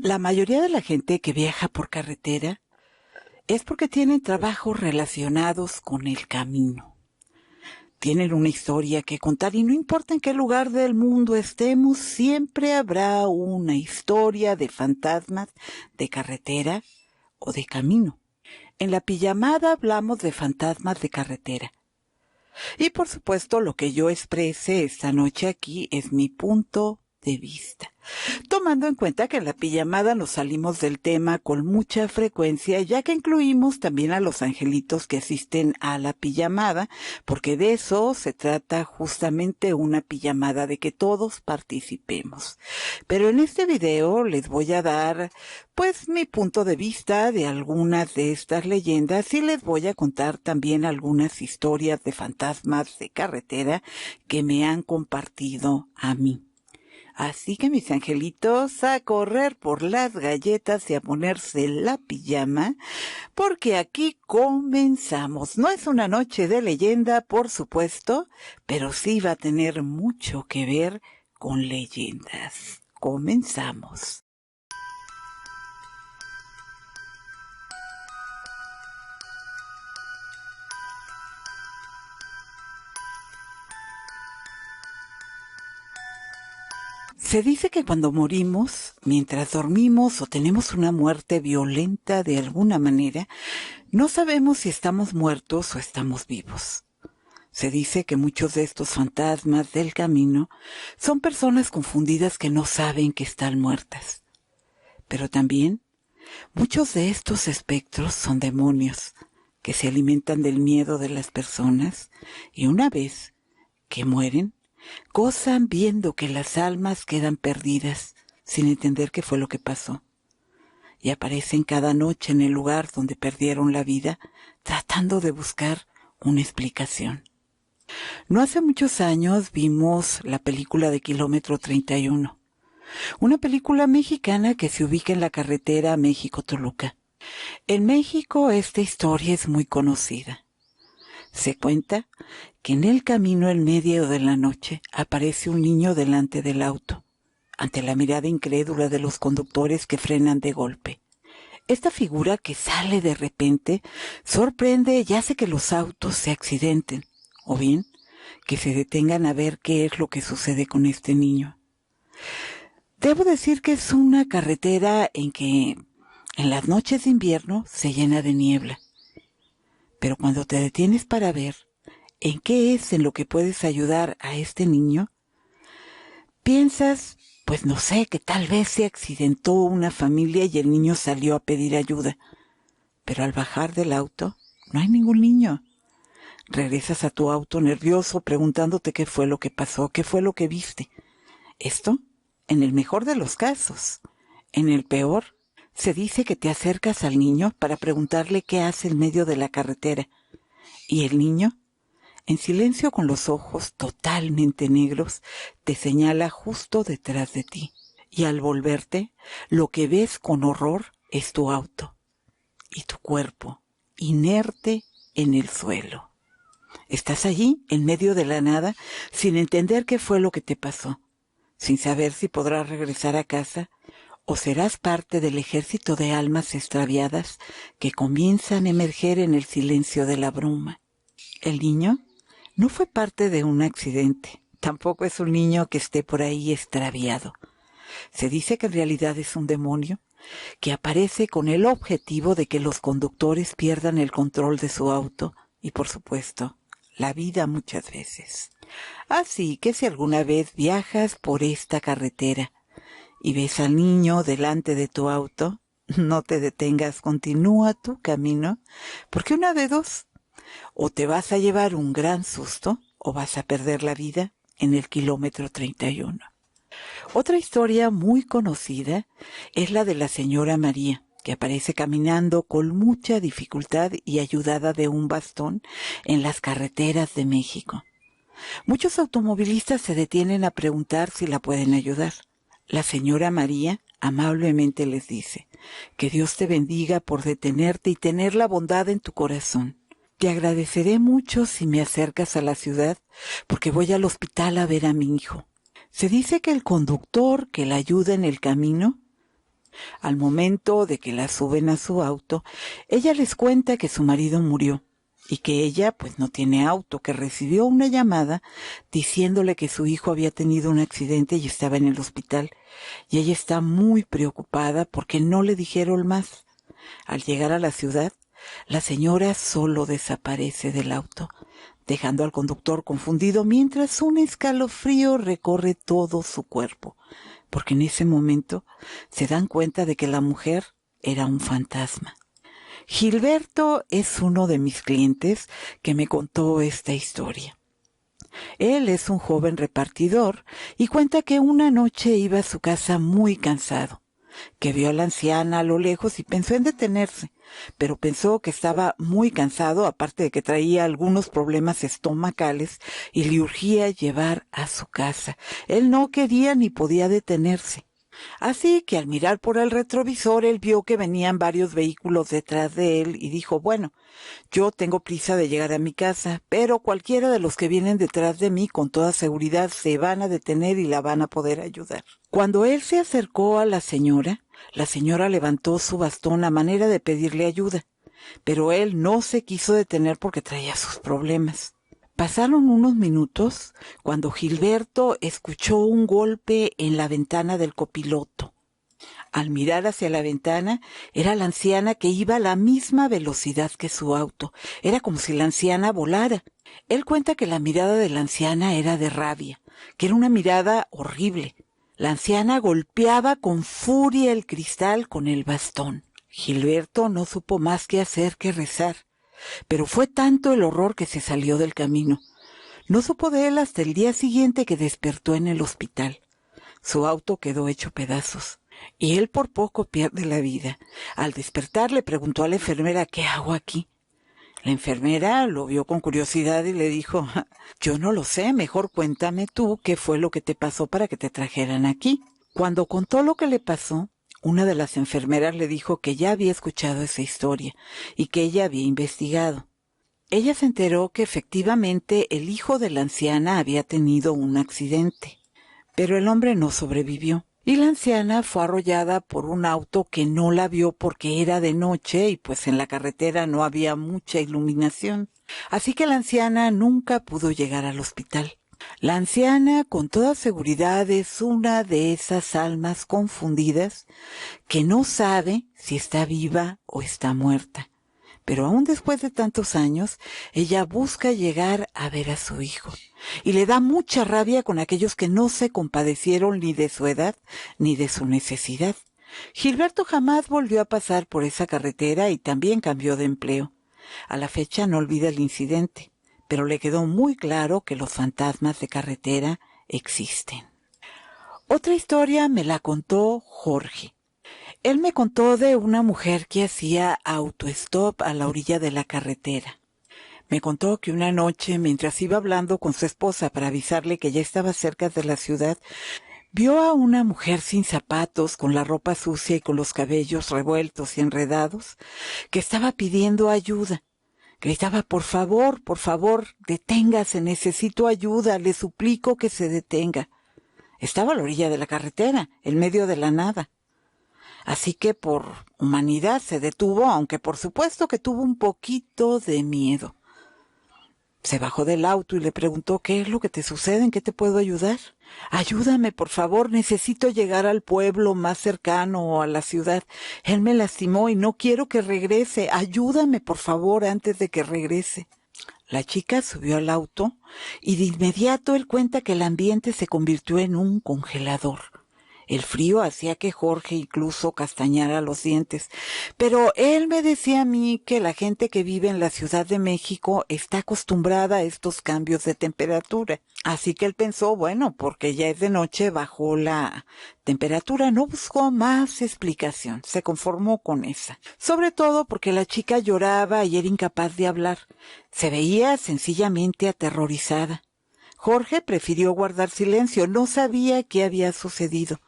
La mayoría de la gente que viaja por carretera es porque tienen trabajos relacionados con el camino. Tienen una historia que contar y no importa en qué lugar del mundo estemos, siempre habrá una historia de fantasmas de carretera o de camino. En la pijamada hablamos de fantasmas de carretera. Y por supuesto lo que yo exprese esta noche aquí es mi punto de vista. Tomando en cuenta que en la pijamada nos salimos del tema con mucha frecuencia, ya que incluimos también a los angelitos que asisten a la pijamada, porque de eso se trata justamente una pijamada, de que todos participemos. Pero en este video les voy a dar pues mi punto de vista de algunas de estas leyendas y les voy a contar también algunas historias de fantasmas de carretera que me han compartido a mí. Así que mis angelitos, a correr por las galletas y a ponerse la pijama, porque aquí comenzamos. No es una noche de leyenda, por supuesto, pero sí va a tener mucho que ver con leyendas. Comenzamos. Se dice que cuando morimos, mientras dormimos o tenemos una muerte violenta de alguna manera, no sabemos si estamos muertos o estamos vivos. Se dice que muchos de estos fantasmas del camino son personas confundidas que no saben que están muertas. Pero también muchos de estos espectros son demonios que se alimentan del miedo de las personas y una vez que mueren, gozan viendo que las almas quedan perdidas sin entender qué fue lo que pasó. Y aparecen cada noche en el lugar donde perdieron la vida, tratando de buscar una explicación. No hace muchos años vimos la película de Kilómetro 31, una película mexicana que se ubica en la carretera México-Toluca. En México esta historia es muy conocida. Se cuenta que en el camino en medio de la noche aparece un niño delante del auto, ante la mirada incrédula de los conductores que frenan de golpe. Esta figura que sale de repente sorprende y hace que los autos se accidenten, o bien que se detengan a ver qué es lo que sucede con este niño. Debo decir que es una carretera en que en las noches de invierno se llena de niebla. Pero cuando te detienes para ver en qué es en lo que puedes ayudar a este niño, piensas, pues no sé, que tal vez se accidentó una familia y el niño salió a pedir ayuda. Pero al bajar del auto, no hay ningún niño. Regresas a tu auto nervioso preguntándote qué fue lo que pasó, qué fue lo que viste. Esto, en el mejor de los casos. En el peor, se dice que te acercas al niño para preguntarle qué hace en medio de la carretera. Y el niño, en silencio con los ojos totalmente negros, te señala justo detrás de ti. Y al volverte, lo que ves con horror es tu auto y tu cuerpo, inerte en el suelo. Estás allí, en medio de la nada, sin entender qué fue lo que te pasó, sin saber si podrás regresar a casa o serás parte del ejército de almas extraviadas que comienzan a emerger en el silencio de la bruma. El niño no fue parte de un accidente, tampoco es un niño que esté por ahí extraviado. Se dice que en realidad es un demonio que aparece con el objetivo de que los conductores pierdan el control de su auto y, por supuesto, la vida muchas veces. Así que si alguna vez viajas por esta carretera y ves al niño delante de tu auto, no te detengas, continúa tu camino, porque una de dos, o te vas a llevar un gran susto o vas a perder la vida en el kilómetro 31. Otra historia muy conocida es la de la señora María, que aparece caminando con mucha dificultad y ayudada de un bastón en las carreteras de México. Muchos automovilistas se detienen a preguntar si la pueden ayudar. La señora María amablemente les dice: que Dios te bendiga por detenerte y tener la bondad en tu corazón. Te agradeceré mucho si me acercas a la ciudad, porque voy al hospital a ver a mi hijo. Se dice que el conductor que la ayuda en el camino Al momento de que la suben a su auto, ella les cuenta que su marido murió y que ella pues no tiene auto, que recibió una llamada diciéndole que su hijo había tenido un accidente y estaba en el hospital, y ella está muy preocupada porque no le dijeron más. Al llegar a la ciudad, la señora solo desaparece del auto, dejando al conductor confundido mientras un escalofrío recorre todo su cuerpo, porque en ese momento se dan cuenta de que la mujer era un fantasma. Gilberto es uno de mis clientes que me contó esta historia. Él es un joven repartidor y cuenta que una noche iba a su casa muy cansado, que vio a la anciana a lo lejos y pensó en detenerse, pero pensó que estaba muy cansado, aparte de que traía algunos problemas estomacales y le urgía llevar a su casa. Él no quería ni podía detenerse. Así que al mirar por el retrovisor, él vio que venían varios vehículos detrás de él y dijo, bueno, yo tengo prisa de llegar a mi casa, pero cualquiera de los que vienen detrás de mí con toda seguridad se van a detener y la van a poder ayudar. Cuando él se acercó a la señora levantó su bastón a manera de pedirle ayuda, pero él no se quiso detener porque traía sus problemas. Pasaron unos minutos cuando Gilberto escuchó un golpe en la ventana del copiloto. Al mirar hacia la ventana, era la anciana que iba a la misma velocidad que su auto. Era como si la anciana volara. Él cuenta que la mirada de la anciana era de rabia, que era una mirada horrible. La anciana golpeaba con furia el cristal con el bastón. Gilberto no supo más que hacer que rezar. Pero fue tanto el horror que se salió del camino. No supo de él hasta el día siguiente que despertó en el hospital. Su auto quedó hecho pedazos y él por poco pierde la vida. Al despertar le preguntó a la enfermera, ¿qué hago aquí? La enfermera lo vio con curiosidad y le dijo, yo no lo sé, mejor cuéntame tú qué fue lo que te pasó para que te trajeran aquí. Cuando contó lo que le pasó, una de las enfermeras le dijo que ya había escuchado esa historia y que ella había investigado. Ella se enteró que efectivamente el hijo de la anciana había tenido un accidente, pero el hombre no sobrevivió. Y la anciana fue arrollada por un auto que no la vio porque era de noche y pues en la carretera no había mucha iluminación. Así que la anciana nunca pudo llegar al hospital. La anciana, con toda seguridad, es una de esas almas confundidas que no sabe si está viva o está muerta. Pero aún después de tantos años, ella busca llegar a ver a su hijo. Y le da mucha rabia con aquellos que no se compadecieron ni de su edad ni de su necesidad. Gilberto jamás volvió a pasar por esa carretera y también cambió de empleo. A la fecha no olvida el incidente, pero le quedó muy claro que los fantasmas de carretera existen. Otra historia me la contó Jorge. Él me contó de una mujer que hacía autostop a la orilla de la carretera. Me contó que una noche, mientras iba hablando con su esposa para avisarle que ya estaba cerca de la ciudad, vio a una mujer sin zapatos, con la ropa sucia y con los cabellos revueltos y enredados, que estaba pidiendo ayuda. Gritaba, por favor, deténgase, necesito ayuda, le suplico que se detenga. Estaba a la orilla de la carretera, en medio de la nada. Así que por humanidad se detuvo, aunque por supuesto que tuvo un poquito de miedo. Se bajó del auto y le preguntó, ¿qué es lo que te sucede? ¿En qué te puedo ayudar? Ayúdame, por favor, necesito llegar al pueblo más cercano o a la ciudad. Él me lastimó y no quiero que regrese. Ayúdame, por favor, antes de que regrese. La chica subió al auto y de inmediato él cuenta que el ambiente se convirtió en un congelador. El frío hacía que Jorge incluso castañara los dientes, pero él me decía a mí que la gente que vive en la Ciudad de México está acostumbrada a estos cambios de temperatura. Así que él pensó, bueno, porque ya es de noche, bajó la temperatura, no buscó más explicación, se conformó con esa. Sobre todo porque la chica lloraba y era incapaz de hablar. Se veía sencillamente aterrorizada. Jorge prefirió guardar silencio, no sabía qué había sucedido.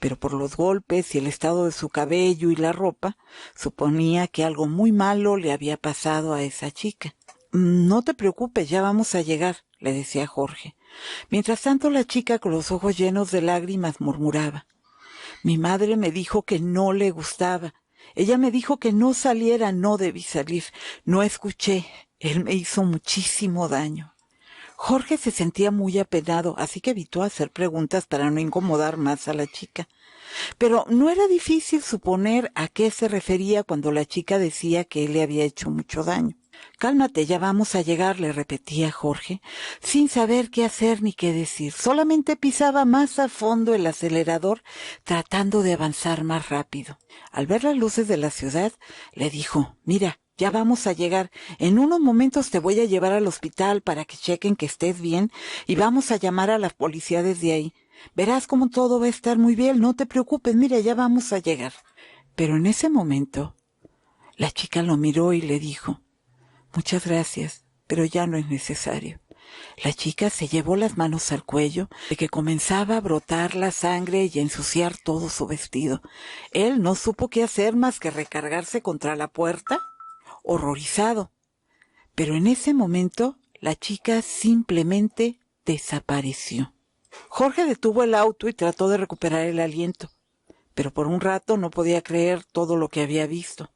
Pero por los golpes y el estado de su cabello y la ropa, suponía que algo muy malo le había pasado a esa chica. No te preocupes, ya vamos a llegar, le decía Jorge. Mientras tanto la chica, con los ojos llenos de lágrimas, murmuraba. Mi madre me dijo que no le gustaba. Ella me dijo que no saliera, no debí salir. No escuché. Él me hizo muchísimo daño. Jorge se sentía muy apenado, así que evitó hacer preguntas para no incomodar más a la chica. Pero no era difícil suponer a qué se refería cuando la chica decía que él le había hecho mucho daño. Cálmate, ya vamos a llegar, le repetía Jorge, sin saber qué hacer ni qué decir. Solamente pisaba más a fondo el acelerador, tratando de avanzar más rápido. Al ver las luces de la ciudad, le dijo, mira, ya vamos a llegar. En unos momentos te voy a llevar al hospital para que chequen que estés bien y vamos a llamar a la policía desde ahí. Verás cómo todo va a estar muy bien, no te preocupes, mira, ya vamos a llegar. Pero en ese momento, la chica lo miró y le dijo, muchas gracias, pero ya no es necesario. La chica se llevó las manos al cuello, de que comenzaba a brotar la sangre y a ensuciar todo su vestido. Él no supo qué hacer más que recargarse contra la puerta, horrorizado. Pero en ese momento, la chica simplemente desapareció. Jorge detuvo el auto y trató de recuperar el aliento, pero por un rato no podía creer todo lo que había visto.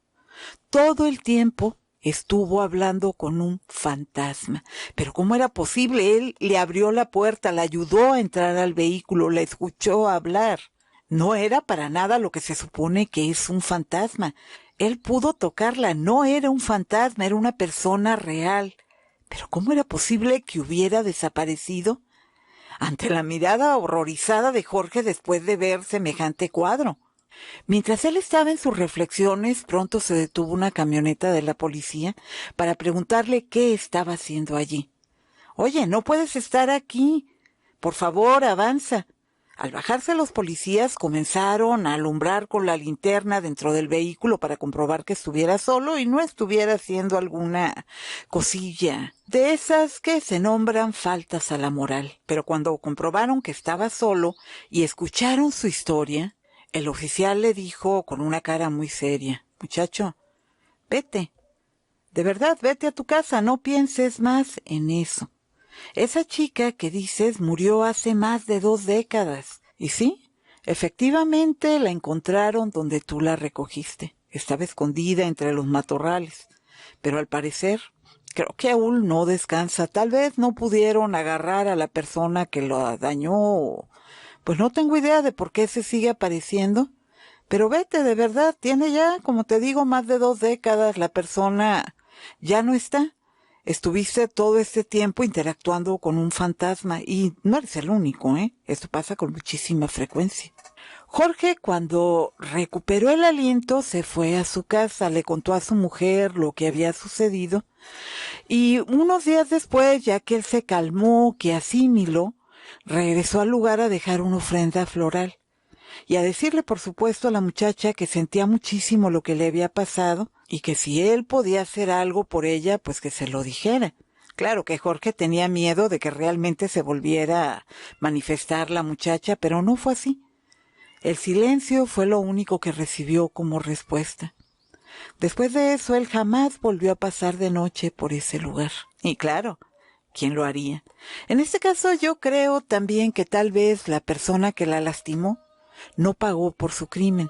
Todo el tiempo estuvo hablando con un fantasma. Pero ¿cómo era posible? Él le abrió la puerta, la ayudó a entrar al vehículo, la escuchó hablar. No era para nada lo que se supone que es un fantasma. Él pudo tocarla, no era un fantasma, era una persona real. Pero ¿cómo era posible que hubiera desaparecido? Ante la mirada horrorizada de Jorge después de ver semejante cuadro. Mientras él estaba en sus reflexiones, pronto se detuvo una camioneta de la policía para preguntarle qué estaba haciendo allí. «Oye, no puedes estar aquí. Por favor, avanza». Al bajarse los policías comenzaron a alumbrar con la linterna dentro del vehículo para comprobar que estuviera solo y no estuviera haciendo alguna cosilla de esas que se nombran faltas a la moral. Pero cuando comprobaron que estaba solo y escucharon su historia, el oficial le dijo con una cara muy seria, «Muchacho, vete. De verdad, vete a tu casa, no pienses más en eso. Esa chica que dices murió hace más de 2 décadas. Y sí, efectivamente la encontraron donde tú la recogiste. Estaba escondida entre los matorrales. Pero al parecer, creo que aún no descansa. Tal vez no pudieron agarrar a la persona que lo dañó. Pues no tengo idea de por qué se sigue apareciendo. Pero vete, de verdad, tiene ya, como te digo, más de 2 décadas. La persona ya no está. Estuviste todo este tiempo interactuando con un fantasma y no eres el único, ¿eh? Esto pasa con muchísima frecuencia. Jorge, cuando recuperó el aliento, se fue a su casa, le contó a su mujer lo que había sucedido y unos días después, ya que él se calmó, que asimiló, regresó al lugar a dejar una ofrenda floral y a decirle, por supuesto, a la muchacha que sentía muchísimo lo que le había pasado y que si él podía hacer algo por ella, pues que se lo dijera. Claro que Jorge tenía miedo de que realmente se volviera a manifestar la muchacha, pero no fue así. El silencio fue lo único que recibió como respuesta. Después de eso, él jamás volvió a pasar de noche por ese lugar. Y claro, ¿quién lo haría? En este caso, yo creo también que tal vez la persona que la lastimó no pagó por su crimen.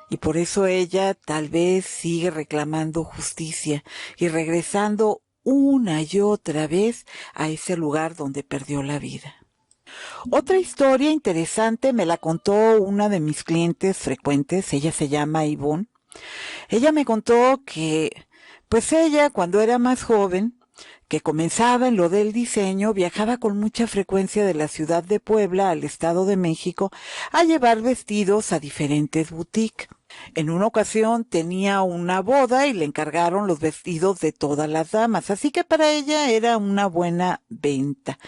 Y por eso ella tal vez sigue reclamando justicia y regresando una y otra vez a ese lugar donde perdió la vida. Otra historia interesante me la contó una de mis clientes frecuentes, ella se llama Ivonne. Ella me contó que, pues ella cuando era más joven, que comenzaba en lo del diseño, viajaba con mucha frecuencia de la ciudad de Puebla al Estado de México a llevar vestidos a diferentes boutiques. En una ocasión tenía una boda y le encargaron los vestidos de todas las damas, así que para ella era una buena venta.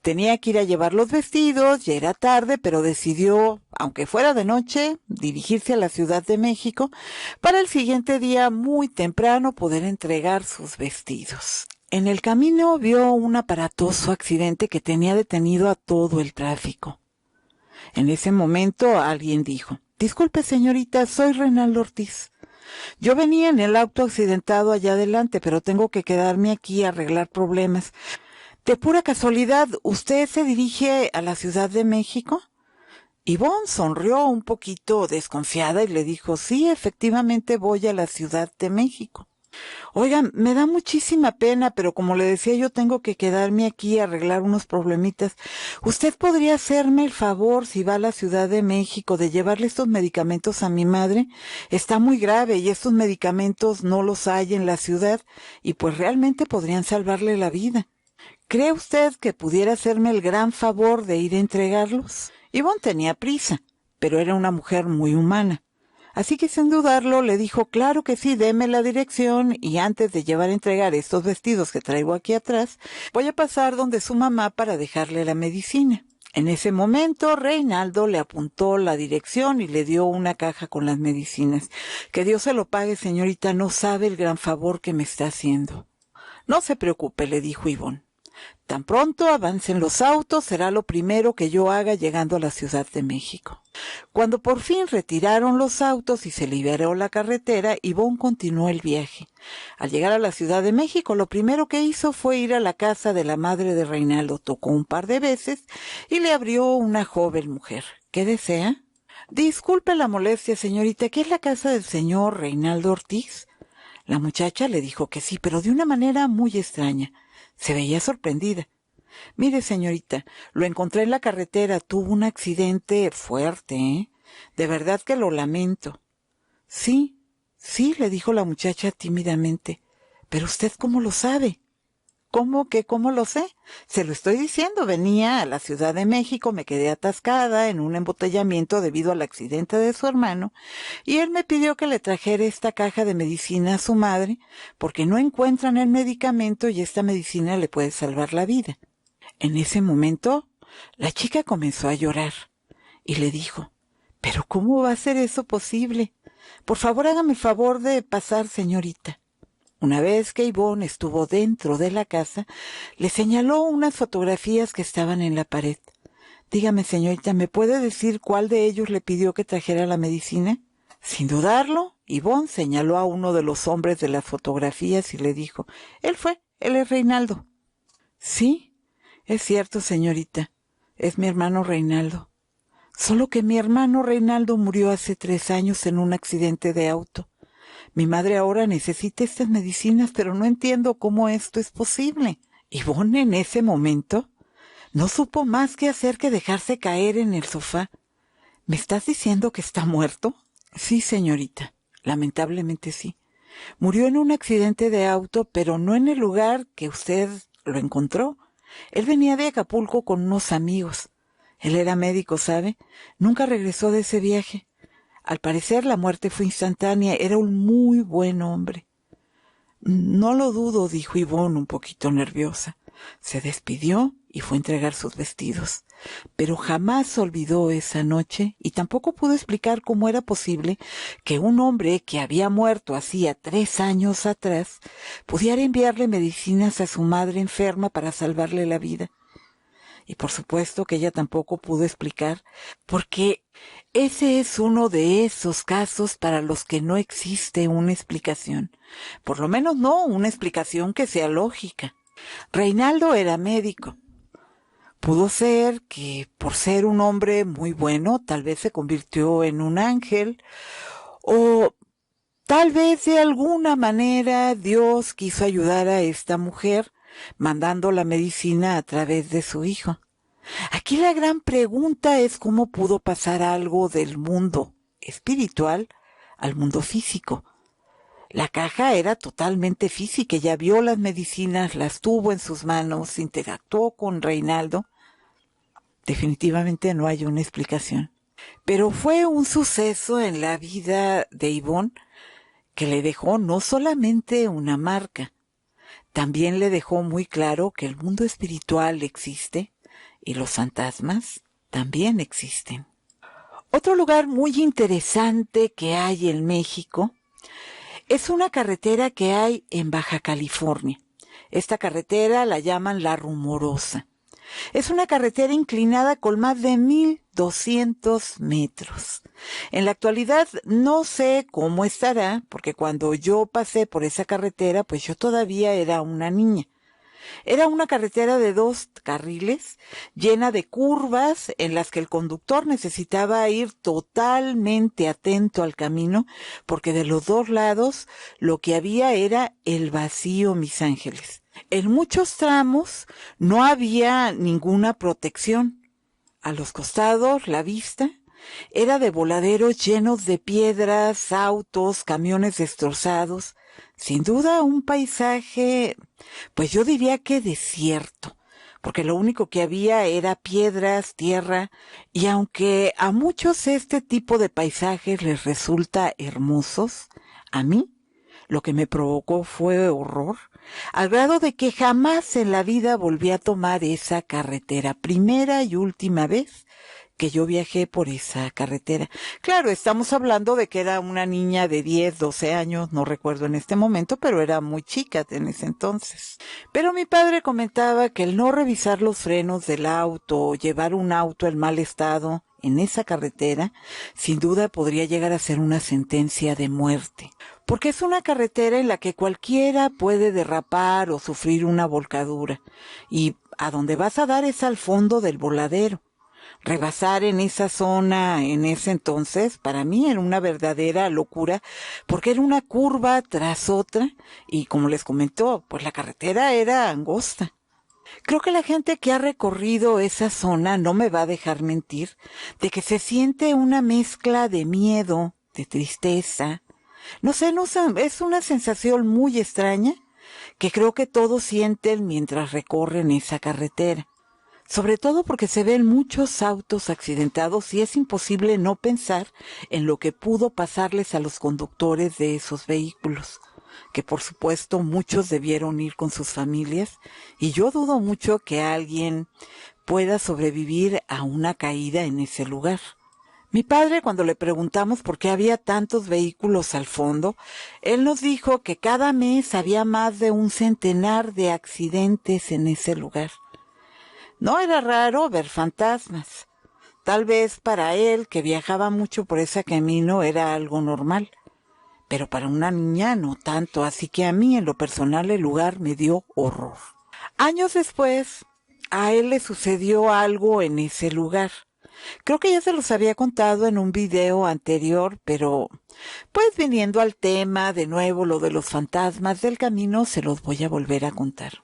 Tenía que ir a llevar los vestidos, ya era tarde, pero decidió, aunque fuera de noche, dirigirse a la Ciudad de México para el siguiente día muy temprano poder entregar sus vestidos. En el camino vio un aparatoso accidente que tenía detenido a todo el tráfico. En ese momento alguien dijo, «Disculpe señorita, soy Reinaldo Ortiz. Yo venía en el auto accidentado allá adelante, pero tengo que quedarme aquí a arreglar problemas. De pura casualidad, ¿usted se dirige a la Ciudad de México?» Ivonne sonrió un poquito desconfiada y le dijo, sí, efectivamente voy a la Ciudad de México. Oigan, me da muchísima pena, pero como le decía, yo tengo que quedarme aquí a arreglar unos problemitas. ¿Usted podría hacerme el favor, si va a la Ciudad de México, de llevarle estos medicamentos a mi madre? Está muy grave y estos medicamentos no los hay en la ciudad y pues realmente podrían salvarle la vida. ¿Cree usted que pudiera hacerme el gran favor de ir a entregarlos? Ivonne tenía prisa, pero era una mujer muy humana. Así que sin dudarlo le dijo, claro que sí, deme la dirección y antes de llevar a entregar estos vestidos que traigo aquí atrás, voy a pasar donde su mamá para dejarle la medicina. En ese momento, Reinaldo le apuntó la dirección y le dio una caja con las medicinas. Que Dios se lo pague, señorita, no sabe el gran favor que me está haciendo. No se preocupe, le dijo Ivonne. Tan pronto avancen los autos, será lo primero que yo haga llegando a la Ciudad de México. Cuando por fin retiraron los autos y se liberó la carretera, Ivonne continuó el viaje. Al llegar a la Ciudad de México, lo primero que hizo fue ir a la casa de la madre de Reinaldo. Tocó un par de veces y le abrió una joven mujer. ¿Qué desea? Disculpe la molestia, señorita, ¿qué es la casa del señor Reinaldo Ortiz? La muchacha le dijo que sí, pero de una manera muy extraña. Se veía sorprendida. Mire, señorita, lo encontré en la carretera. Tuvo un accidente fuerte, ¿eh? De verdad que lo lamento. Sí, sí, le dijo la muchacha tímidamente. Pero usted ¿cómo lo sabe? ¿Cómo lo sé? Se lo estoy diciendo, venía a la Ciudad de México, me quedé atascada en un embotellamiento debido al accidente de su hermano, y él me pidió que le trajera esta caja de medicina a su madre, porque no encuentran el medicamento y esta medicina le puede salvar la vida. En ese momento, la chica comenzó a llorar, y le dijo, ¿pero cómo va a ser eso posible? Por favor, hágame el favor de pasar, señorita. Una vez que Ivonne estuvo dentro de la casa, le señaló unas fotografías que estaban en la pared. Dígame, señorita, ¿me puede decir cuál de ellos le pidió que trajera la medicina? Sin dudarlo, Ivonne señaló a uno de los hombres de las fotografías y le dijo, él es Reinaldo. Sí, es cierto, señorita, es mi hermano Reinaldo. Solo que mi hermano Reinaldo murió hace 3 años en un accidente de auto. Mi madre ahora necesita estas medicinas, pero no entiendo cómo esto es posible. Ivonne en ese momento no supo más qué hacer que dejarse caer en el sofá. ¿Me estás diciendo que está muerto? Sí, señorita, lamentablemente sí. Murió en un accidente de auto, pero no en el lugar que usted lo encontró. Él venía de Acapulco con unos amigos. Él era médico, ¿sabe? Nunca regresó de ese viaje. Al parecer la muerte fue instantánea. Era un muy buen hombre. No lo dudo, dijo Ivonne un poquito nerviosa. Se despidió y fue a entregar sus vestidos. Pero jamás olvidó esa noche y tampoco pudo explicar cómo era posible que un hombre que había muerto hacía 3 años atrás pudiera enviarle medicinas a su madre enferma para salvarle la vida. Y por supuesto que ella tampoco pudo explicar, porque ese es uno de esos casos para los que no existe una explicación. Por lo menos no una explicación que sea lógica. Reinaldo era médico. Pudo ser que por ser un hombre muy bueno, tal vez se convirtió en un ángel, o tal vez de alguna manera Dios quiso ayudar a esta mujer mandando la medicina a través de su hijo. Aquí la gran pregunta es cómo pudo pasar algo del mundo espiritual al mundo físico. La caja era totalmente física, ella vio las medicinas, las tuvo en sus manos, interactuó con Reinaldo. Definitivamente no hay una explicación. Pero fue un suceso en la vida de Ivonne que le dejó no solamente una marca, también le dejó muy claro que el mundo espiritual existe y los fantasmas también existen. Otro lugar muy interesante que hay en México es una carretera que hay en Baja California. Esta carretera la llaman La Rumorosa. Es una carretera inclinada con más de 1,200 metros. En la actualidad no sé cómo estará, porque cuando yo pasé por esa carretera, pues yo todavía era una niña. Era una carretera de 2 carriles, llena de curvas en las que el conductor necesitaba ir totalmente atento al camino, porque de los 2 lados lo que había era el vacío, mis ángeles. En muchos tramos no había ninguna protección. A los costados, la vista era de voladeros llenos de piedras, autos, camiones destrozados. Sin duda un paisaje, pues yo diría que desierto, porque lo único que había era piedras, tierra, y aunque a muchos este tipo de paisajes les resulta hermosos, a mí lo que me provocó fue horror, al grado de que jamás en la vida volví a tomar esa carretera, primera y última vez que yo viajé por esa carretera. Claro, estamos hablando de que era una niña de 10, 12 años, no recuerdo en este momento, pero era muy chica en ese entonces. Pero mi padre comentaba que el no revisar los frenos del auto o llevar un auto en mal estado en esa carretera, sin duda podría llegar a ser una sentencia de muerte. Porque es una carretera en la que cualquiera puede derrapar o sufrir una volcadura. Y a donde vas a dar es al fondo del voladero. Rebasar en esa zona en ese entonces para mí era una verdadera locura, porque era una curva tras otra y, como les comentó, pues la carretera era angosta. Creo que la gente que ha recorrido esa zona no me va a dejar mentir de que se siente una mezcla de miedo, de tristeza. No sé, es una sensación muy extraña que creo que todos sienten mientras recorren esa carretera. Sobre todo porque se ven muchos autos accidentados y es imposible no pensar en lo que pudo pasarles a los conductores de esos vehículos, que por supuesto muchos debieron ir con sus familias, y yo dudo mucho que alguien pueda sobrevivir a una caída en ese lugar. Mi padre, cuando le preguntamos por qué había tantos vehículos al fondo, él nos dijo que cada mes había más de 100 de accidentes en ese lugar. No era raro ver fantasmas. Tal vez para él, que viajaba mucho por ese camino, era algo normal. Pero para una niña no tanto, así que a mí en lo personal el lugar me dio horror. Años después, a él le sucedió algo en ese lugar. Creo que ya se los había contado en un video anterior, pero pues viniendo al tema de nuevo lo de los fantasmas del camino, se los voy a volver a contar.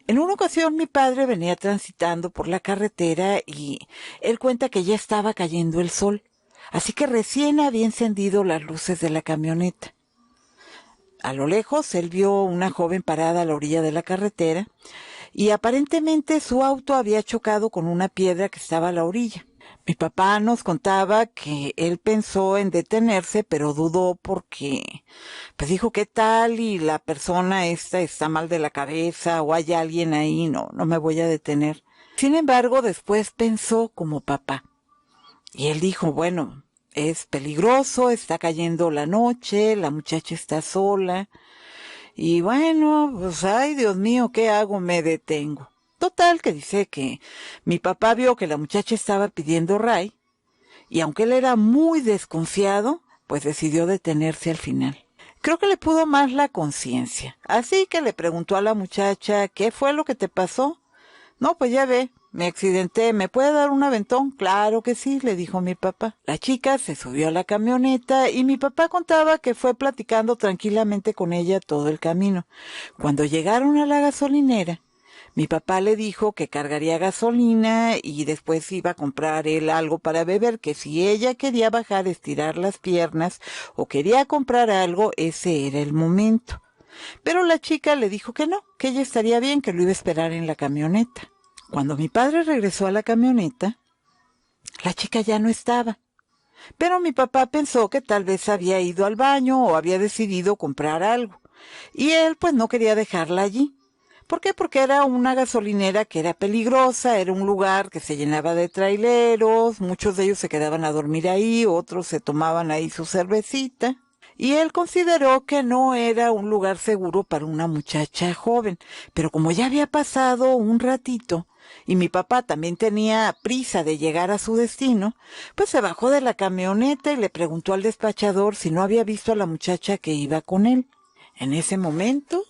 En una ocasión mi padre venía transitando por la carretera y él cuenta que ya estaba cayendo el sol, así que recién había encendido las luces de la camioneta. A lo lejos él vio una joven parada a la orilla de la carretera y aparentemente su auto había chocado con una piedra que estaba a la orilla. Mi papá nos contaba que él pensó en detenerse, pero dudó porque, pues dijo, ¿qué tal? Y la persona esta está mal de la cabeza o hay alguien ahí, no me voy a detener. Sin embargo, después pensó como papá. Y él dijo, bueno, es peligroso, está cayendo la noche, la muchacha está sola. Y bueno, pues ay, Dios mío, ¿qué hago? Me detengo. Total, que dice que mi papá vio que la muchacha estaba pidiendo ray, y aunque él era muy desconfiado, pues decidió detenerse al final. Creo que le pudo más la conciencia. Así que le preguntó a la muchacha, ¿qué fue lo que te pasó? No, pues ya ve, me accidenté, ¿me puede dar un aventón? Claro que sí, le dijo mi papá. La chica se subió a la camioneta y mi papá contaba que fue platicando tranquilamente con ella todo el camino. Cuando llegaron a la gasolinera, mi papá le dijo que cargaría gasolina y después iba a comprar él algo para beber, que si ella quería bajar, estirar las piernas o quería comprar algo, ese era el momento. Pero la chica le dijo que no, que ella estaría bien, que lo iba a esperar en la camioneta. Cuando mi padre regresó a la camioneta, la chica ya no estaba. Pero mi papá pensó que tal vez había ido al baño o había decidido comprar algo. Y él pues no quería dejarla allí. ¿Por qué? Porque era una gasolinera que era peligrosa, era un lugar que se llenaba de traileros, muchos de ellos se quedaban a dormir ahí, otros se tomaban ahí su cervecita. Y él consideró que no era un lugar seguro para una muchacha joven. Pero como ya había pasado un ratito, y mi papá también tenía prisa de llegar a su destino, pues se bajó de la camioneta y le preguntó al despachador si no había visto a la muchacha que iba con él. En ese momento,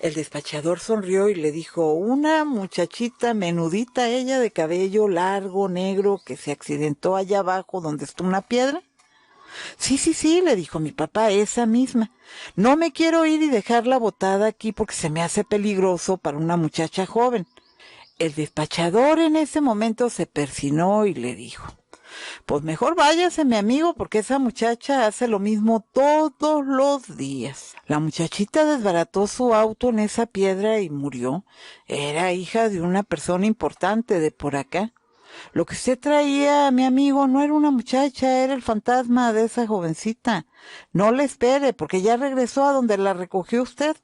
El despachador sonrió y le dijo: una muchachita menudita, ella de cabello largo, negro, que se accidentó allá abajo donde está una piedra. Sí, le dijo mi papá, esa misma. No me quiero ir y dejarla botada aquí porque se me hace peligroso para una muchacha joven. El despachador en ese momento se persinó y le dijo: pues mejor váyase, mi amigo, porque esa muchacha hace lo mismo todos los días. La muchachita desbarató su auto en esa piedra y murió. Era hija de una persona importante de por acá. Lo que usted traía, mi amigo, no era una muchacha, era el fantasma de esa jovencita. No le espere, porque ya regresó a donde la recogió usted.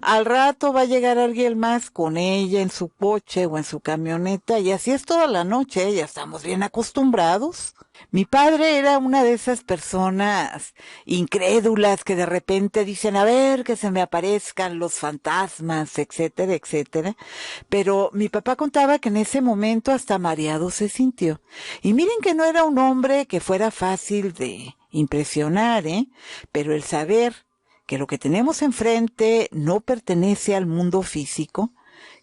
Al rato va a llegar alguien más con ella en su coche o en su camioneta, y así es toda la noche, ya estamos bien acostumbrados. Mi padre era una de esas personas incrédulas que de repente dicen: a ver, que se me aparezcan los fantasmas, etcétera, etcétera. Pero mi papá contaba que en ese momento hasta mareado se sintió. Y miren que no era un hombre que fuera fácil de impresionar, pero el saber que lo que tenemos enfrente no pertenece al mundo físico,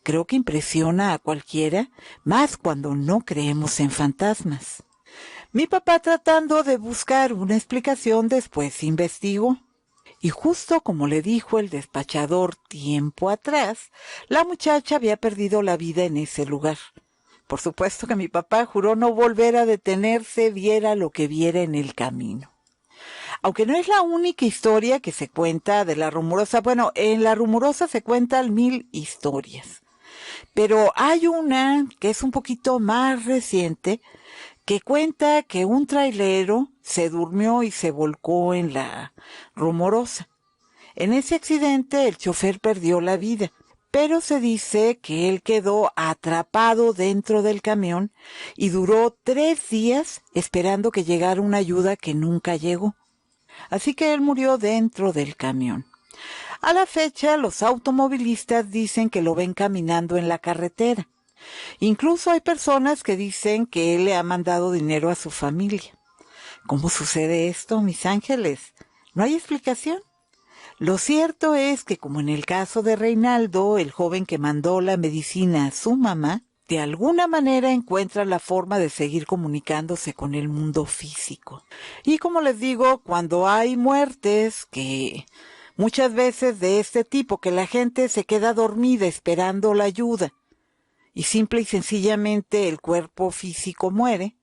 creo que impresiona a cualquiera, más cuando no creemos en fantasmas. Mi papá, tratando de buscar una explicación, después investigó. Y justo como le dijo el despachador tiempo atrás, la muchacha había perdido la vida en ese lugar. Por supuesto que mi papá juró no volver a detenerse, viera lo que viera en el camino. Aunque no es la única historia que se cuenta de La Rumorosa. Bueno, en La Rumorosa se cuentan 1000 historias. Pero hay una que es un poquito más reciente, que cuenta que un trailero se durmió y se volcó en La Rumorosa. En ese accidente el chofer perdió la vida, pero se dice que él quedó atrapado dentro del camión y duró 3 días esperando que llegara una ayuda que nunca llegó. Así que él murió dentro del camión. A la fecha, los automovilistas dicen que lo ven caminando en la carretera. Incluso hay personas que dicen que él le ha mandado dinero a su familia. ¿Cómo sucede esto, mis ángeles? No hay explicación. Lo cierto es que, como en el caso de Reinaldo, el joven que mandó la medicina a su mamá, de alguna manera encuentra la forma de seguir comunicándose con el mundo físico. Y como les digo, cuando hay muertes que muchas veces de este tipo, que la gente se queda dormida esperando la ayuda y simple y sencillamente el cuerpo físico muere,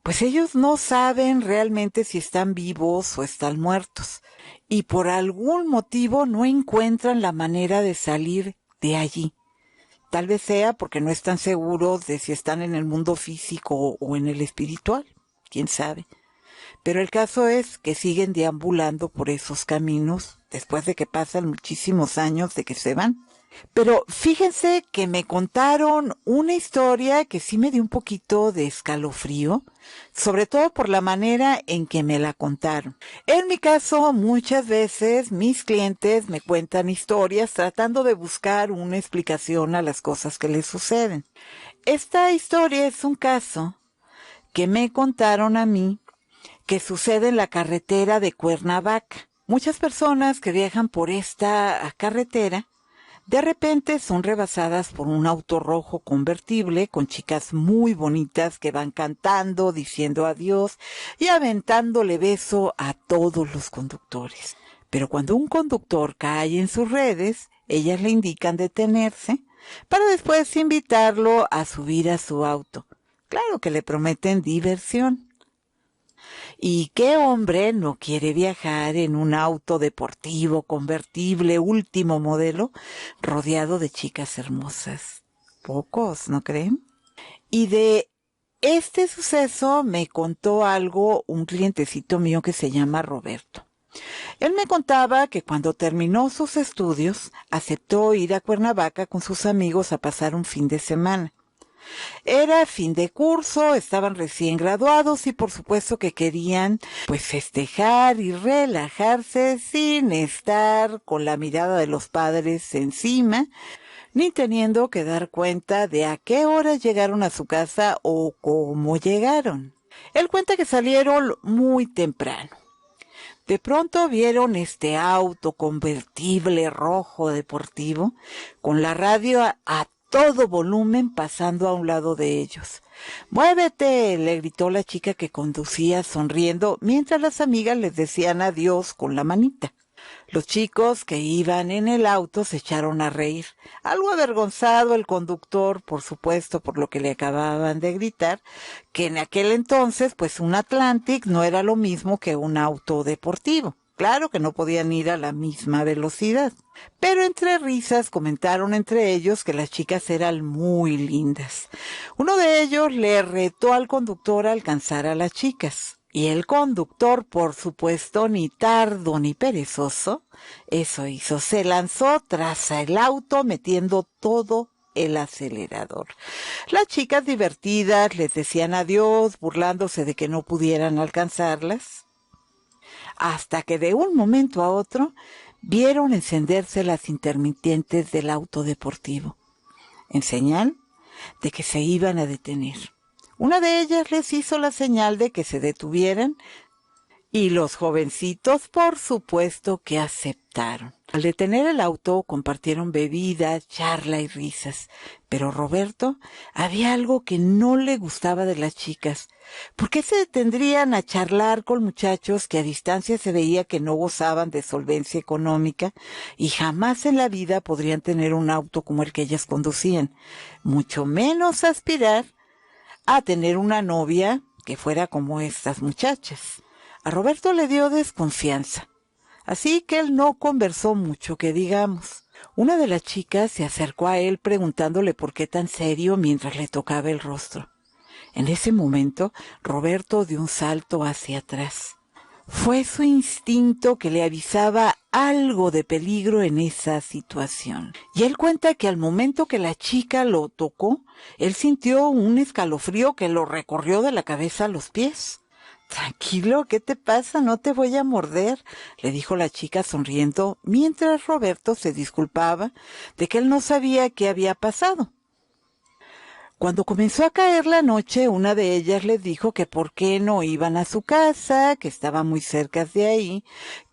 pues ellos no saben realmente si están vivos o están muertos, y por algún motivo no encuentran la manera de salir de allí. Tal vez sea porque no están seguros de si están en el mundo físico o en el espiritual, quién sabe. Pero el caso es que siguen deambulando por esos caminos después de que pasan muchísimos años de que se van. Pero fíjense que me contaron una historia que sí me dio un poquito de escalofrío, sobre todo por la manera en que me la contaron. En mi caso, muchas veces mis clientes me cuentan historias tratando de buscar una explicación a las cosas que les suceden. Esta historia es un caso que me contaron a mí que sucede en la carretera de Cuernavaca. Muchas personas que viajan por esta carretera de repente son rebasadas por un auto rojo convertible con chicas muy bonitas que van cantando, diciendo adiós y aventándole beso a todos los conductores. Pero cuando un conductor cae en sus redes, ellas le indican detenerse para después invitarlo a subir a su auto. Claro que le prometen diversión. ¿Y qué hombre no quiere viajar en un auto deportivo, convertible, último modelo, rodeado de chicas hermosas? Pocos, ¿no creen? Y de este suceso me contó algo un clientecito mío que se llama Roberto. Él me contaba que cuando terminó sus estudios, aceptó ir a Cuernavaca con sus amigos a pasar un fin de semana. Era fin de curso, estaban recién graduados y por supuesto que querían pues festejar y relajarse sin estar con la mirada de los padres encima, ni teniendo que dar cuenta de a qué hora llegaron a su casa o cómo llegaron. Él cuenta que salieron muy temprano. De pronto vieron este auto convertible rojo deportivo con la radio a todo volumen pasando a un lado de ellos. ¡Muévete!, le gritó la chica que conducía sonriendo mientras las amigas les decían adiós con la manita. Los chicos que iban en el auto se echaron a reír. Algo avergonzado el conductor, por supuesto, por lo que le acababan de gritar, que en aquel entonces, pues un Atlantic no era lo mismo que un auto deportivo. Claro que no podían ir a la misma velocidad. Pero entre risas comentaron entre ellos que las chicas eran muy lindas. Uno de ellos le retó al conductor a alcanzar a las chicas. Y el conductor, por supuesto, ni tardo ni perezoso, eso hizo, se lanzó tras el auto metiendo todo el acelerador. Las chicas divertidas les decían adiós, burlándose de que no pudieran alcanzarlas, hasta que de un momento a otro vieron encenderse las intermitentes del auto deportivo, en señal de que se iban a detener. Una de ellas les hizo la señal de que se detuvieran y los jovencitos, por supuesto, que aceptaron. Al detener el auto, compartieron bebidas, charla y risas. Pero Roberto, había algo que no le gustaba de las chicas. ¿Por qué se detendrían a charlar con muchachos que a distancia se veía que no gozaban de solvencia económica y jamás en la vida podrían tener un auto como el que ellas conducían? Mucho menos aspirar a tener una novia que fuera como estas muchachas. A Roberto le dio desconfianza, así que él no conversó mucho, que digamos. Una de las chicas se acercó a él preguntándole por qué tan serio mientras le tocaba el rostro. En ese momento, Roberto dio un salto hacia atrás. Fue su instinto que le avisaba algo de peligro en esa situación. Y él cuenta que al momento que la chica lo tocó, él sintió un escalofrío que lo recorrió de la cabeza a los pies. «Tranquilo, ¿qué te pasa? No te voy a morder», le dijo la chica sonriendo, mientras Roberto se disculpaba de que él no sabía qué había pasado. Cuando comenzó a caer la noche, una de ellas les dijo que por qué no iban a su casa, que estaba muy cerca de ahí,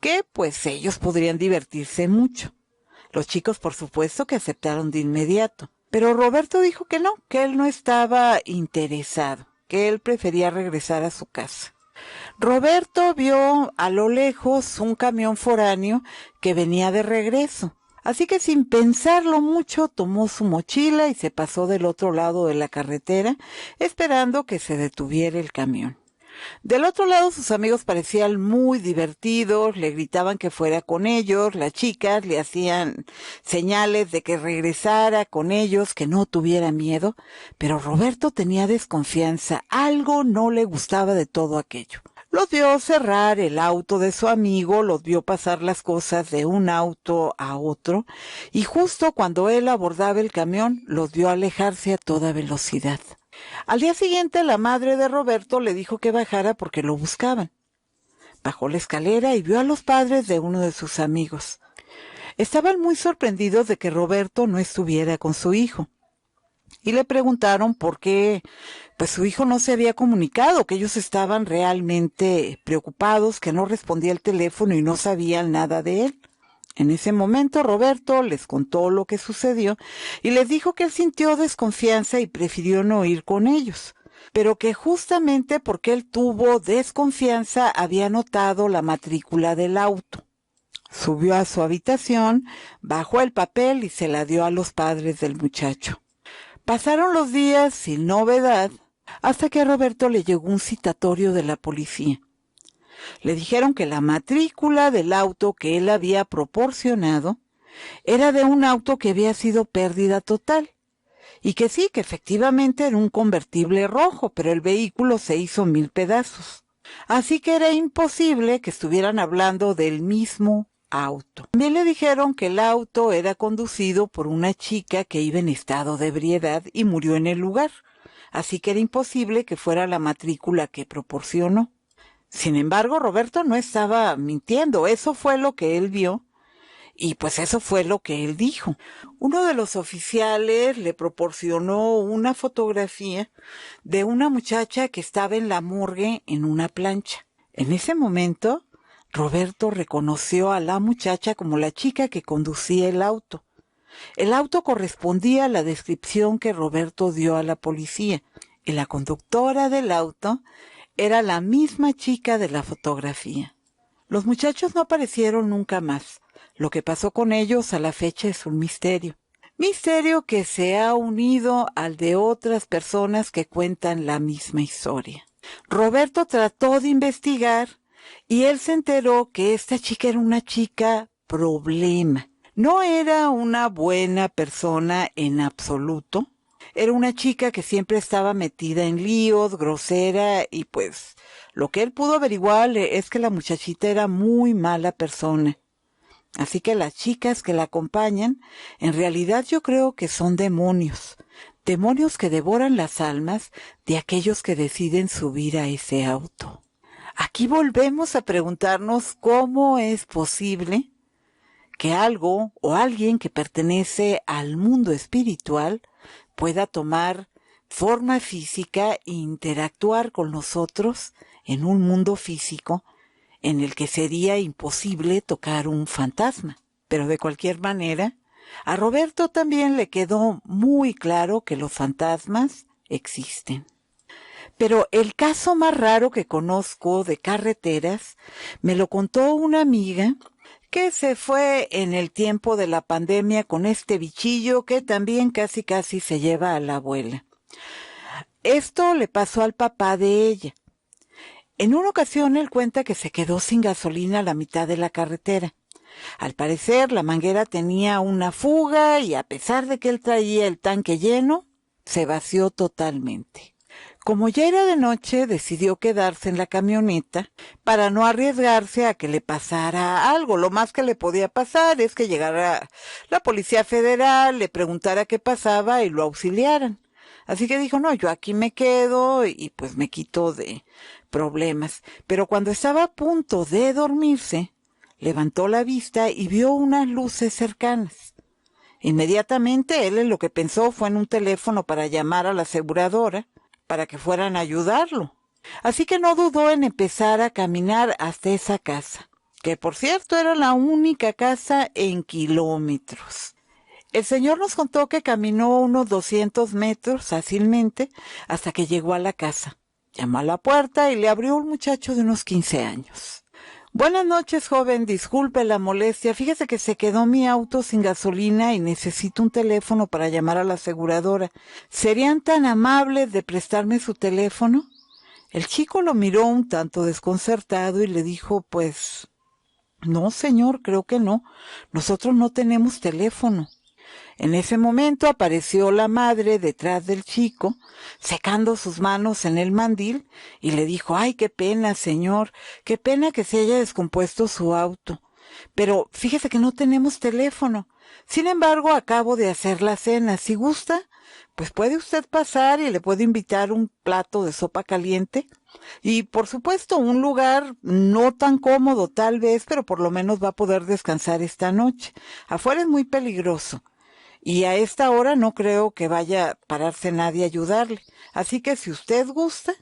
que pues ellos podrían divertirse mucho. Los chicos, por supuesto, que aceptaron de inmediato. Pero Roberto dijo que no, que él no estaba interesado, que él prefería regresar a su casa. Roberto vio a lo lejos un camión foráneo que venía de regreso. Así que sin pensarlo mucho tomó su mochila y se pasó del otro lado de la carretera, esperando que se detuviera el camión. Del otro lado sus amigos parecían muy divertidos, le gritaban que fuera con ellos, las chicas le hacían señales de que regresara con ellos, que no tuviera miedo, pero Roberto tenía desconfianza, algo no le gustaba de todo aquello. Los vio cerrar el auto de su amigo, los vio pasar las cosas de un auto a otro, y justo cuando él abordaba el camión, los vio alejarse a toda velocidad. Al día siguiente, la madre de Roberto le dijo que bajara porque lo buscaban. Bajó la escalera y vio a los padres de uno de sus amigos. Estaban muy sorprendidos de que Roberto no estuviera con su hijo. Y le preguntaron por qué pues su hijo no se había comunicado, que ellos estaban realmente preocupados, que no respondía el teléfono y no sabían nada de él. En ese momento Roberto les contó lo que sucedió y les dijo que él sintió desconfianza y prefirió no ir con ellos, pero que justamente porque él tuvo desconfianza había notado la matrícula del auto. Subió a su habitación, bajó el papel y se la dio a los padres del muchacho. Pasaron los días sin novedad hasta que a Roberto le llegó un citatorio de la policía. Le dijeron que la matrícula del auto que él había proporcionado era de un auto que había sido pérdida total y que sí, que efectivamente era un convertible rojo, pero el vehículo se hizo 1000 pedazos. Así que era imposible que estuvieran hablando del mismo auto. También le dijeron que el auto era conducido por una chica que iba en estado de ebriedad y murió en el lugar, así que era imposible que fuera la matrícula que proporcionó. Sin embargo, Roberto no estaba mintiendo, eso fue lo que él vio y pues eso fue lo que él dijo. Uno de los oficiales le proporcionó una fotografía de una muchacha que estaba en la morgue en una plancha. En ese momento, Roberto reconoció a la muchacha como la chica que conducía el auto. El auto correspondía a la descripción que Roberto dio a la policía, y la conductora del auto era la misma chica de la fotografía. Los muchachos no aparecieron nunca más. Lo que pasó con ellos a la fecha es un misterio. Misterio que se ha unido al de otras personas que cuentan la misma historia. Roberto trató de investigar y él se enteró que esta chica era una chica problema. No era una buena persona en absoluto. Era una chica que siempre estaba metida en líos, grosera, y pues lo que él pudo averiguar es que la muchachita era muy mala persona. Así que las chicas que la acompañan, en realidad yo creo que son demonios. Demonios que devoran las almas de aquellos que deciden subir a ese auto. Aquí volvemos a preguntarnos cómo es posible que algo o alguien que pertenece al mundo espiritual pueda tomar forma física e interactuar con nosotros en un mundo físico en el que sería imposible tocar un fantasma. Pero de cualquier manera, a Roberto también le quedó muy claro que los fantasmas existen. Pero el caso más raro que conozco de carreteras me lo contó una amiga que se fue en el tiempo de la pandemia con este bichillo que también casi se lleva a la abuela. Esto le pasó al papá de ella. En una ocasión él cuenta que se quedó sin gasolina a la mitad de la carretera. Al parecer la manguera tenía una fuga y a pesar de que él traía el tanque lleno, se vació totalmente. Como ya era de noche, decidió quedarse en la camioneta para no arriesgarse a que le pasara algo. Lo más que le podía pasar es que llegara la Policía Federal, le preguntara qué pasaba y lo auxiliaran. Así que dijo, no, yo aquí me quedo y pues me quito de problemas. Pero cuando estaba a punto de dormirse, levantó la vista y vio unas luces cercanas. Inmediatamente él en lo que pensó fue en un teléfono para llamar a la aseguradora para que fueran a ayudarlo. Así que no dudó en empezar a caminar hasta esa casa, que por cierto era la única casa en kilómetros. El señor nos contó que caminó unos 200 metros fácilmente hasta que llegó a la casa. Llamó a la puerta y le abrió un muchacho de unos 15 años. Buenas noches, joven, disculpe la molestia. Fíjese que se quedó mi auto sin gasolina y necesito un teléfono para llamar a la aseguradora. ¿Serían tan amables de prestarme su teléfono? El chico lo miró un tanto desconcertado y le dijo, pues, no, señor, creo que no. Nosotros no tenemos teléfono. En ese momento apareció la madre detrás del chico, secando sus manos en el mandil, y le dijo, ay, qué pena, señor, qué pena que se haya descompuesto su auto. Pero fíjese que no tenemos teléfono. Sin embargo, acabo de hacer la cena. Si gusta, pues puede usted pasar y le puedo invitar un plato de sopa caliente. Y, por supuesto, un lugar no tan cómodo tal vez, pero por lo menos va a poder descansar esta noche. Afuera es muy peligroso. Y a esta hora no creo que vaya a pararse nadie a ayudarle. Así que si usted gusta,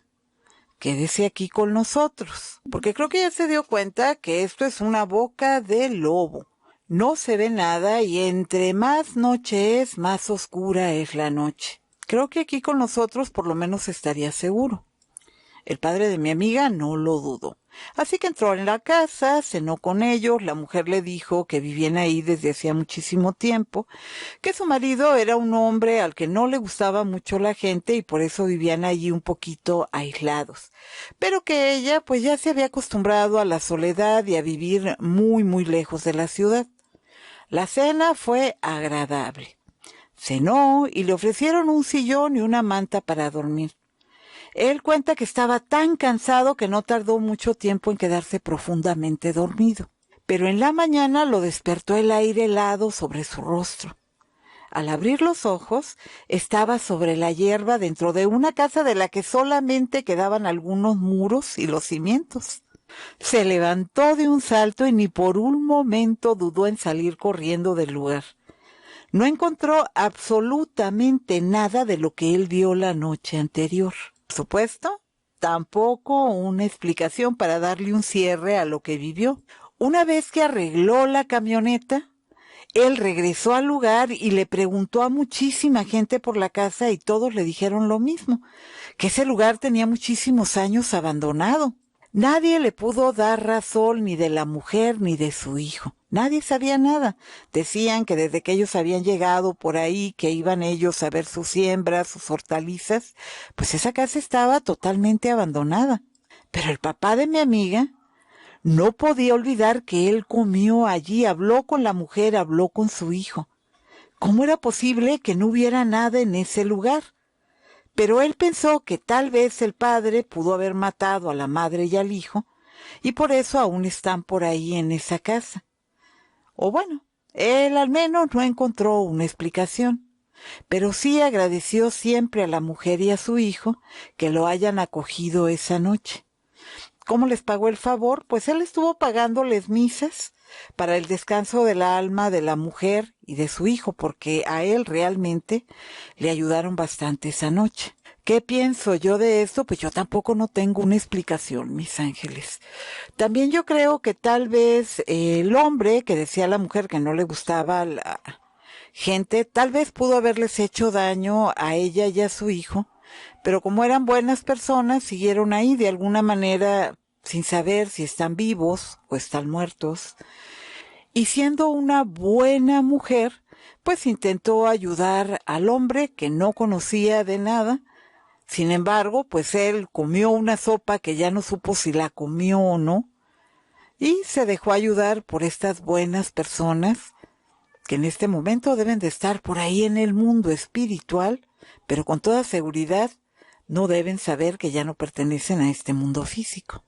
quédese aquí con nosotros. Porque creo que ya se dio cuenta que esto es una boca de lobo. No se ve nada y entre más noche es, más oscura es la noche. Creo que aquí con nosotros por lo menos estaría seguro. El padre de mi amiga no lo dudó. Así que entró en la casa, cenó con ellos, la mujer le dijo que vivían ahí desde hacía muchísimo tiempo, que su marido era un hombre al que no le gustaba mucho la gente y por eso vivían allí un poquito aislados, pero que ella pues ya se había acostumbrado a la soledad y a vivir muy lejos de la ciudad. La cena fue agradable. Cenó y le ofrecieron un sillón y una manta para dormir. Él cuenta que estaba tan cansado que no tardó mucho tiempo en quedarse profundamente dormido. Pero en la mañana lo despertó el aire helado sobre su rostro. Al abrir los ojos, estaba sobre la hierba dentro de una casa de la que solamente quedaban algunos muros y los cimientos. Se levantó de un salto y ni por un momento dudó en salir corriendo del lugar. No encontró absolutamente nada de lo que él vio la noche anterior. Por supuesto, tampoco una explicación para darle un cierre a lo que vivió. Una vez que arregló la camioneta, él regresó al lugar y le preguntó a muchísima gente por la casa y todos le dijeron lo mismo, que ese lugar tenía muchísimos años abandonado. Nadie le pudo dar razón ni de la mujer ni de su hijo. Nadie sabía nada. Decían que desde que ellos habían llegado por ahí, que iban ellos a ver sus siembras, sus hortalizas, pues esa casa estaba totalmente abandonada. Pero el papá de mi amiga no podía olvidar que él comió allí, habló con la mujer, habló con su hijo. ¿Cómo era posible que no hubiera nada en ese lugar? Pero él pensó que tal vez el padre pudo haber matado a la madre y al hijo, y por eso aún están por ahí en esa casa. O bueno, él al menos no encontró una explicación, pero sí agradeció siempre a la mujer y a su hijo que lo hayan acogido esa noche. ¿Cómo les pagó el favor? Pues él estuvo pagándoles misas para el descanso del alma de la mujer y de su hijo, porque a él realmente le ayudaron bastante esa noche. ¿Qué pienso yo de esto? Pues yo tampoco no tengo una explicación, mis ángeles. También yo creo que tal vez el hombre que decía a la mujer que no le gustaba la gente, tal vez pudo haberles hecho daño a ella y a su hijo, pero como eran buenas personas, siguieron ahí de alguna manera sin saber si están vivos o están muertos. Y siendo una buena mujer, pues intentó ayudar al hombre que no conocía de nada. Sin embargo, pues él comió una sopa que ya no supo si la comió o no, y se dejó ayudar por estas buenas personas que en este momento deben de estar por ahí en el mundo espiritual, pero con toda seguridad no deben saber que ya no pertenecen a este mundo físico.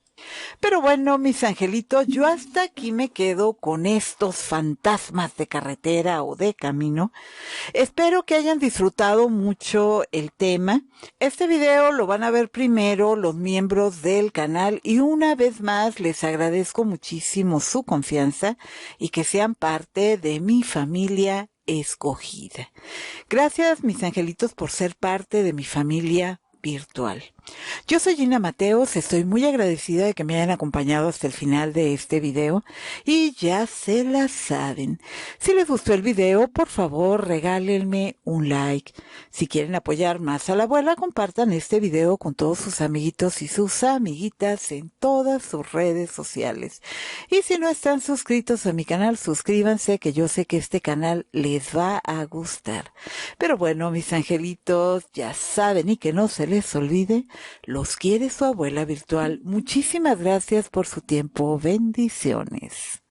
Pero bueno, mis angelitos, yo hasta aquí me quedo con estos fantasmas de carretera o de camino. Espero que hayan disfrutado mucho el tema. Este video lo van a ver primero los miembros del canal y una vez más les agradezco muchísimo su confianza y que sean parte de mi familia escogida. Gracias, mis angelitos, por ser parte de mi familia virtual. Yo soy Gina Mateos, estoy muy agradecida de que me hayan acompañado hasta el final de este video y ya se la saben. Si les gustó el video, por favor regálenme un like. Si quieren apoyar más a la abuela, compartan este video con todos sus amiguitos y sus amiguitas en todas sus redes sociales. Y si no están suscritos a mi canal, suscríbanse, que yo sé que este canal les va a gustar. Pero bueno, mis angelitos, ya saben, y que no se les olvide, los quiere su abuela virtual. Muchísimas gracias por su tiempo. Bendiciones.